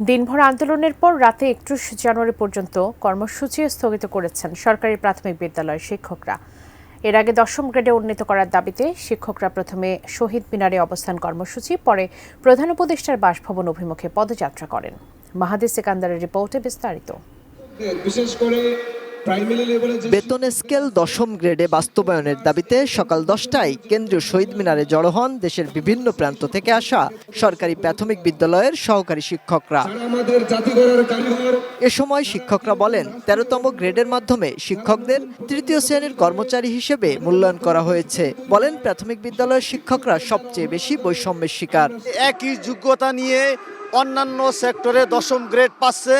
দিনভর আন্দোলনের পর রাতে 31 জানুয়ারি পর্যন্ত কর্মসূচি স্থগিত করেছেন সরকারি প্রাথমিক বিদ্যালয়ের শিক্ষকরা। এর আগে 10ম গ্রেডে উন্নীত করার দাবিতে শিক্ষকরা প্রথমে শহীদ মিনারে অবস্থান কর্মসূচি, পরে প্রধান উপদেষ্টার বাসভবন অভিমুখে পদযাত্রা করেন। মাহাদি সিকান্দারের রিপোর্টে বিস্তারিত। বিশেষ করে বেতন স্কেল 10ম গ্রেডে বাস্তবায়নের দাবিতে সকাল 10টায় কেন্দ্রীয় শহীদ মিনারে জড়ো হন দেশের বিভিন্ন প্রান্ত থেকে আসা সরকারি প্রাথমিক বিদ্যালয়ের সহকারী শিক্ষকরা। এ সময় শিক্ষকরা বলেন, 13তম গ্রেডের মাধ্যমে শিক্ষকদের তৃতীয় শ্রেণীর কর্মচারী হিসেবে মূল্যায়ন করা হয়েছে। বলেন, প্রাথমিক বিদ্যালয়ের শিক্ষকরা সবচেয়ে বেশি বৈষম্যের শিকার। একই যোগ্যতা নিয়ে অন্যান্য সেক্টরে 10ম গ্রেড পাচ্ছে,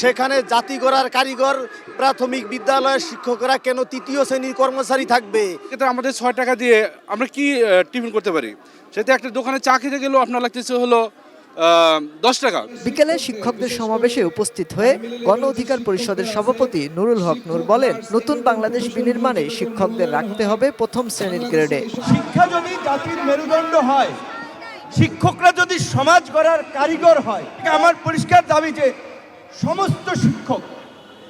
সেখানে জাতি গড়ার কারিগর প্রাথমিক বিদ্যালয়ের শিক্ষকরা কেন তৃতীয় শ্রেণীর কর্মচারী থাকবে? এটা আমাদের 6 টাকা দিয়ে আমরা কি টিফিন করতে পারি? সেটা একটা দোকানে চা খেতে গেলেও আপনার লাগতেছে হলো 10 টাকা। বিকেলে শিক্ষকদের সমাবেশে উপস্থিত হয়ে গণ অধিকার পরিষদের সভাপতি নুরুল হক নূর বলেন, নতুন বাংলাদেশ বিনির্মাণে শিক্ষকদের রাখতে হবে প্রথম শ্রেণীর গ্রেডে। শিক্ষা যদি জাতির মেরুদণ্ড হয়, শিক্ষকরা যদি সমাজ গড়ার কারিগর হয়, আমার পরিষ্কার দাবি যে সমস্ত শিক্ষক,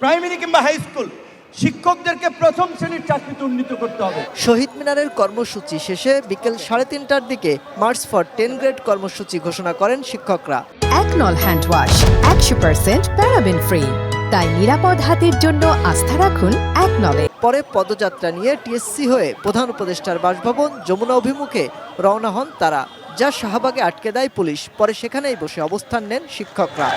প্রাইমারি কিংবা হাই স্কুল শিক্ষকদেরকে প্রথম শ্রেণীর চাকরিতে উন্নীত করতে হবে। শহীদ মিনারের কর্মসূচি শেষে বিকেল 3:30টার দিকে মার্চ ফর 10 গ্রেড কর্মসূচি ঘোষণা করেন শিক্ষকরা। একনল হ্যান্ড ওয়াশ 100% প্যারাবেন ফ্রি, তাই নিরাপদ হাতের জন্য আস্থা রাখুন একনলে। পরে পদযাত্রা নিয়ে টিএসসি হয়ে প্রধান উপদেষ্টার বাসভবন যমুনা অভিমুখে রওনা হন তারা, যা শাহবাগে আটকে দেয় পুলিশ। পরে সেখানেই বসে অবস্থান নেন শিক্ষকরা।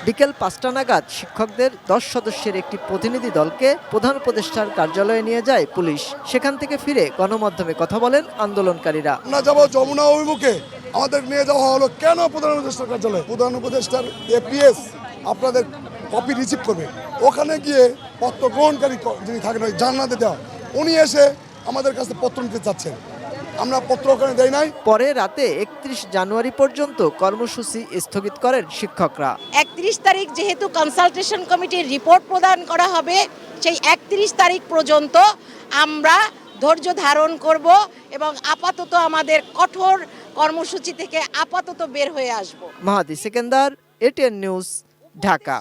বিকেল 5টা নাগাদ শিক্ষকদের 10 সদস্যের একটি প্রতিনিধি দলকে প্রধান উপদেষ্টার কার্যালয়ে নিয়ে যায় পুলিশ। সেখান থেকে ফিরে গণমাধ্যমে কথা বলেন আন্দোলনকারীরা। আমরা যাব যমুনা অভিমুখে, আমাদের নিয়ে যাওয়া হলো কেন প্রধান উপদেষ্টার কার্যালয়ে? প্রধান উপদেষ্টার এপিএস আপনাদের কপি রিসিভ করবে, ওখানে গিয়ে পত্র গ্রহণকারী যিনি থাকেন ওই জান্নাতে দেওয়া, উনি এসে আমাদের কাছে পত্র নিতে চাচ্ছেন, আমরা পত্র ওখানে দেই নাই। পরে রাতে 31 জানুয়ারি পর্যন্ত কর্মসূচি স্থগিত করেন শিক্ষকরা। 31 তারিখ যেহেতু কনসালটেশন কমিটির রিপোর্ট প্রদান করা হবে, সেই 31 তারিখ পর্যন্ত আমরা ধৈর্য ধারণ করব এবং আপাতত আমাদের কঠোর কর্মসূচি থেকে আপাতত বের হয়ে আসব। মাহাদি সিকান্দার, এটিএন নিউজ, ঢাকা।